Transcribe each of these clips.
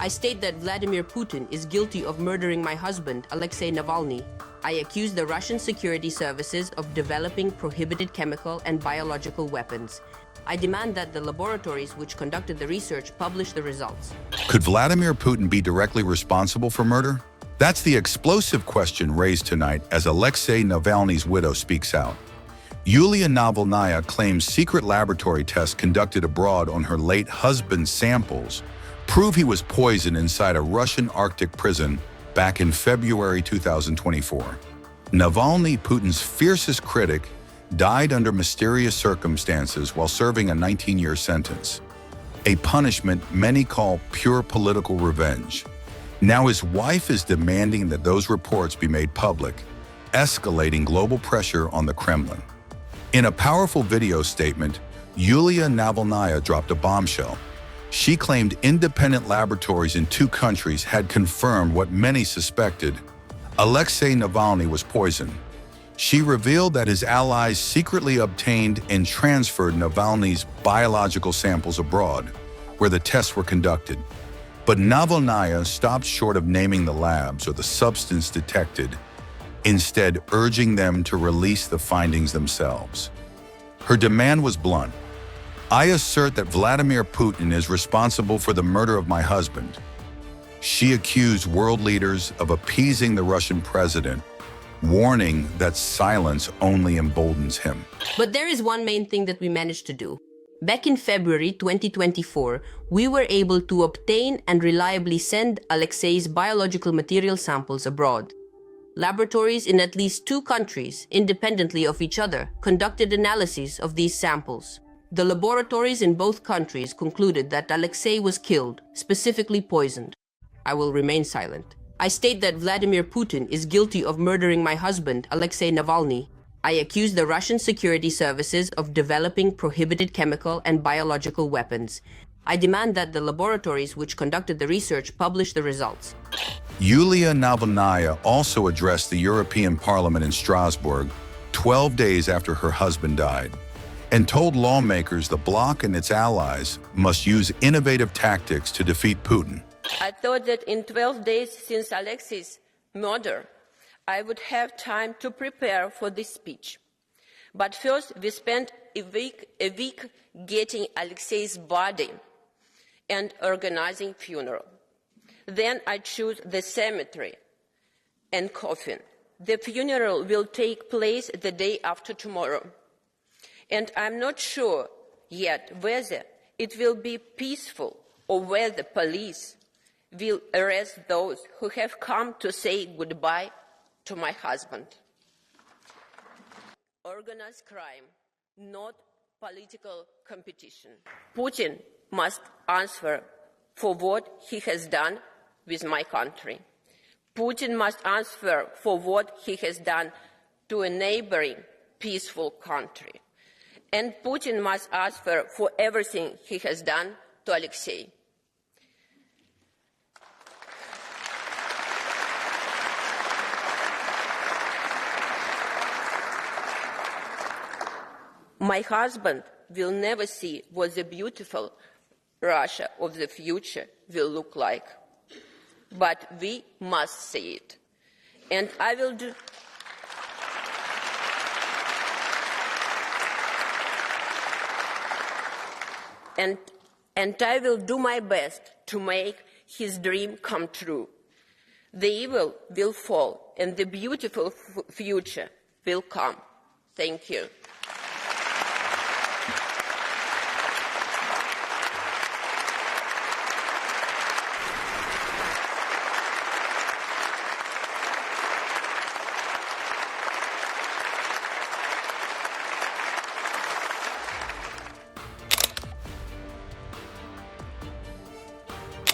I state that Vladimir Putin is guilty of murdering my husband, Alexei Navalny. I accuse the Russian security services of developing prohibited chemical and biological weapons. I demand that the laboratories which conducted the research publish the results. Could Vladimir Putin be directly responsible for murder? That's the explosive question raised tonight as Alexei Navalny's widow speaks out. Yulia Navalnaya claims secret laboratory tests conducted abroad on her late husband's samples prove he was poisoned inside a Russian Arctic prison back in February 2024. Navalny, Putin's fiercest critic, died under mysterious circumstances while serving a 19-year sentence, a punishment many call pure political revenge. Now his wife is demanding that those reports be made public, escalating global pressure on the Kremlin. In a powerful video statement, Yulia Navalnaya dropped a bombshell. She claimed independent laboratories in 2 countries had confirmed what many suspected: Alexei Navalny was poisoned. She revealed that his allies secretly obtained and transferred Navalny's biological samples abroad, where the tests were conducted. But Navalnaya stopped short of naming the labs or the substance detected, instead urging them to release the findings themselves. Her demand was blunt. I assert that Vladimir Putin is responsible for the murder of my husband. She accused world leaders of appeasing the Russian president, warning that silence only emboldens him. But there is one main thing that we managed to do. Back in February 2024, we were able to obtain and reliably send Alexei's biological material samples abroad. Laboratories in at least 2 countries, independently of each other, conducted analyses of these samples. The laboratories in both countries concluded that Alexei was killed, specifically poisoned. I will remain silent. I state that Vladimir Putin is guilty of murdering my husband, Alexei Navalny. I accuse the Russian security services of developing prohibited chemical and biological weapons. I demand that the laboratories which conducted the research publish the results. Yulia Navalnaya also addressed the European Parliament in Strasbourg 12 days after her husband died, and told lawmakers the bloc and its allies must use innovative tactics to defeat Putin. I thought that in 12 days since Alexei's murder, I would have time to prepare for this speech. But first, we spent a week getting Alexei's body and organizing funeral. Then I chose the cemetery and coffin. The funeral will take place the day after tomorrow. And I'm not sure yet whether it will be peaceful or whether police will arrest those who have come to say goodbye to my husband. Organized crime, not political competition. Putin must answer for what he has done with my country. Putin must answer for what he has done to a neighboring peaceful country. And Putin must answer for everything he has done to Alexei. My husband will never see what the beautiful Russia of the future will look like. But we must see it. And I will do... And I will do my best to make his dream come true. The evil will fall and the beautiful future will come. Thank you.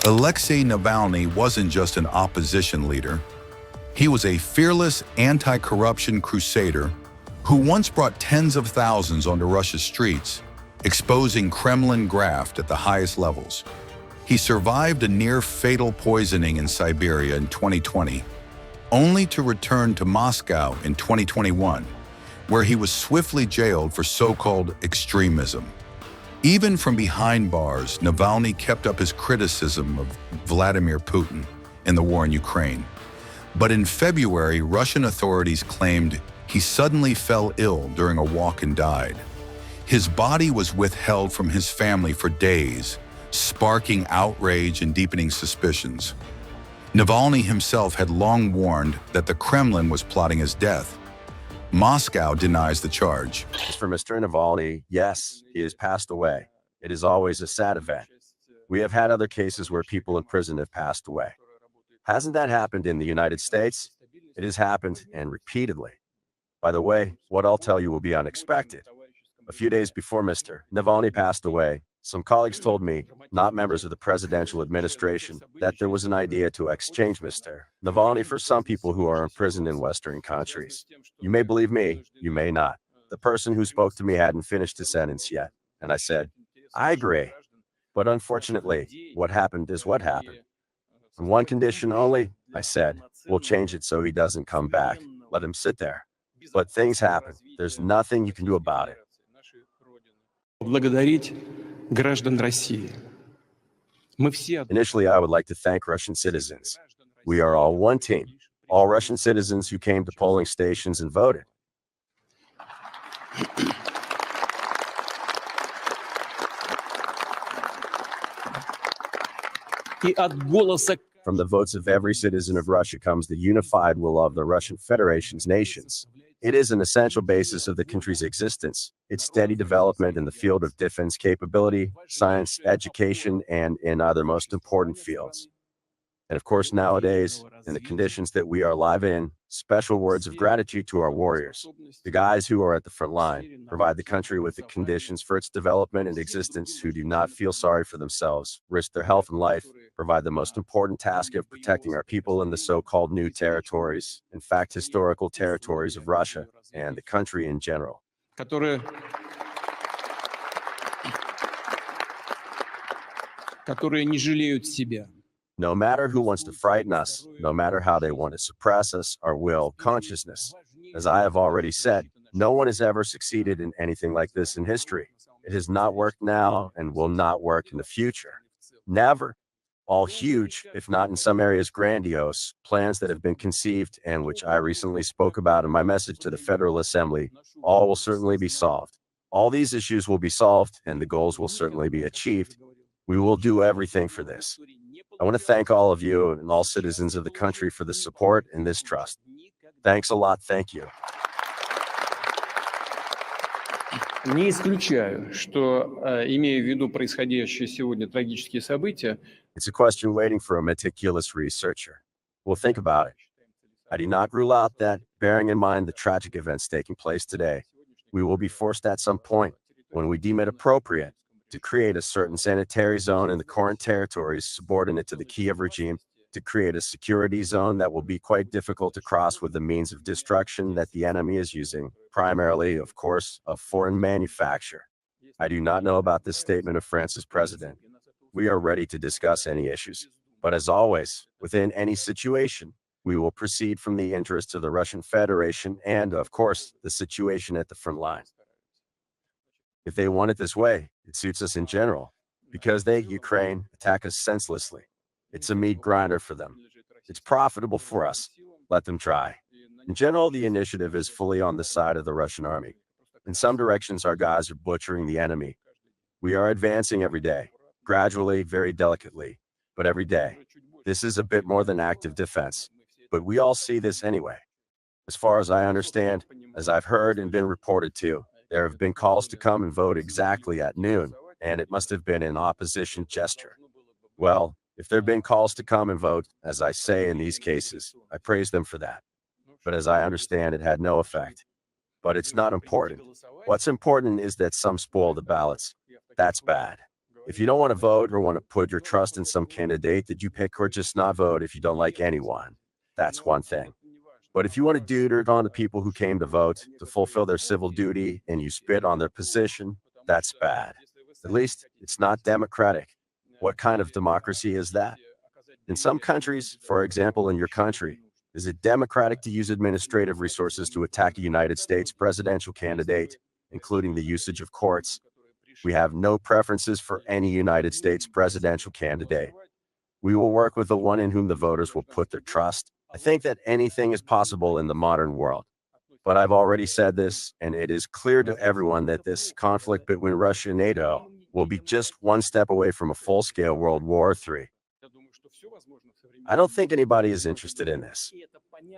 Alexei Navalny wasn't just an opposition leader. He was a fearless anti-corruption crusader who once brought tens of thousands onto Russia's streets, exposing Kremlin graft at the highest levels. He survived a near-fatal poisoning in Siberia in 2020, only to return to Moscow in 2021, where he was swiftly jailed for so-called extremism. Even from behind bars, Navalny kept up his criticism of Vladimir Putin in the war in Ukraine. But in February, Russian authorities claimed he suddenly fell ill during a walk and died. His body was withheld from his family for days, sparking outrage and deepening suspicions. Navalny himself had long warned that the Kremlin was plotting his death. Moscow denies the charge. As for Mr. Navalny, yes, he has passed away. It is always a sad event. We have had other cases where people in prison have passed away. Hasn't that happened in the United States? It has happened, and repeatedly. By the way, what I'll tell you will be unexpected. A few days before Mr. Navalny passed away, some colleagues told me, not members of the presidential administration, that there was an idea to exchange Mr. Navalny for some people who are imprisoned in Western countries. You may believe me, you may not. The person who spoke to me hadn't finished his sentence yet, and I said, I agree. But unfortunately, what happened is what happened. On one condition only, I said, we'll change it so he doesn't come back. Let him sit there. But things happen. There's nothing you can do about it. Initially, I would like to thank Russian citizens. We are all one team. All Russian citizens who came to polling stations and voted. From the votes of every citizen of Russia comes the unified will of the Russian Federation's nations. It is an essential basis of the country's existence, its steady development in the field of defense capability, science, education, and in other most important fields. And of course, nowadays, in the conditions that we are alive in, special words of gratitude to our warriors, the guys who are at the front line, provide the country with the conditions for its development and existence, who do not feel sorry for themselves, risk their health and life, provide the most important task of protecting our people in the so-called new territories, in fact, historical territories of Russia and the country in general. Которые не жалеют себя. No matter who wants to frighten us, no matter how they want to suppress us, our will, consciousness. As I have already said, no one has ever succeeded in anything like this in history. It has not worked now and will not work in the future. Never. All huge, if not in some areas grandiose, plans that have been conceived and which I recently spoke about in my message to the Federal Assembly, all will certainly be solved. All these issues will be solved and the goals will certainly be achieved. We will do everything for this. I want to thank all of you and all citizens of the country for the support and this trust. Thanks a lot. Thank you. Не исключаю, что, имея в виду происходящие сегодня трагические события, It's a question waiting for a meticulous researcher. Well, think about it. I do not rule out that, bearing in mind the tragic events taking place today, we will be forced at some point, when we deem it appropriate, to create a certain sanitary zone in the current territories subordinate to the Kiev regime, to create a security zone that will be quite difficult to cross with the means of destruction that the enemy is using, primarily, of course, of foreign manufacture. I do not know about this statement of France's president. We are ready to discuss any issues. But as always, within any situation, we will proceed from the interests of the Russian Federation and, of course, the situation at the front line. If they want it this way, it suits us in general, because they, Ukraine, attack us senselessly. It's a meat grinder for them. It's profitable for us. Let them try. In general, the initiative is fully on the side of the Russian army. In some directions, our guys are butchering the enemy. We are advancing every day, gradually, very delicately, but every day. This is a bit more than active defense, but we all see this anyway. As far as I understand, as I've heard and been reported to, there have been calls to come and vote exactly at noon, and it must have been an opposition gesture. Well, if there have been calls to come and vote, as I say in these cases, I praise them for that. But as I understand, it had no effect. But it's not important. What's important is that some spoil the ballots. That's bad. If you don't want to vote or want to put your trust in some candidate that you pick, or just not vote if you don't like anyone, that's one thing. But if you want to do dirt on the people who came to vote, to fulfill their civil duty, and you spit on their position, that's bad. At least, it's not democratic. What kind of democracy is that? In some countries, for example in your country, is it democratic to use administrative resources to attack a United States presidential candidate, including the usage of courts? We have no preferences for any United States presidential candidate. We will work with the one in whom the voters will put their trust. I think that anything is possible in the modern world. But I've already said this, and it is clear to everyone that this conflict between Russia and NATO will be just one step away from a full-scale World War III. I don't think anybody is interested in this.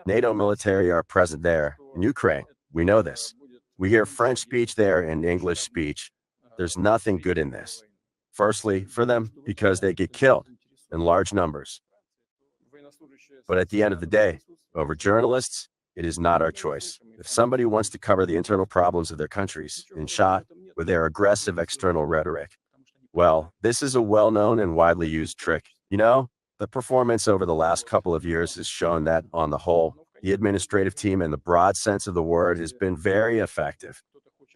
NATO military are present there, in Ukraine. We know this. We hear French speech there and English speech. There's nothing good in this. Firstly, for them, because they get killed in large numbers. But at the end of the day, over journalists, it is not our choice. If somebody wants to cover the internal problems of their countries in shot with their aggressive external rhetoric, well, this is a well-known and widely used trick. You know, the performance over the last couple of years has shown that, on the whole, the administrative team in the broad sense of the word has been very effective.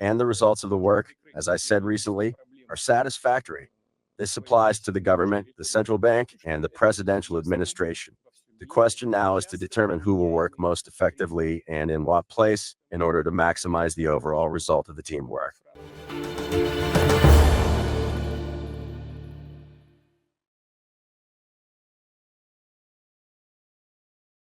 And the results of the work, as I said recently, are satisfactory. This applies to the government, the central bank, and the presidential administration. The question now is to determine who will work most effectively and in what place in order to maximize the overall result of the teamwork.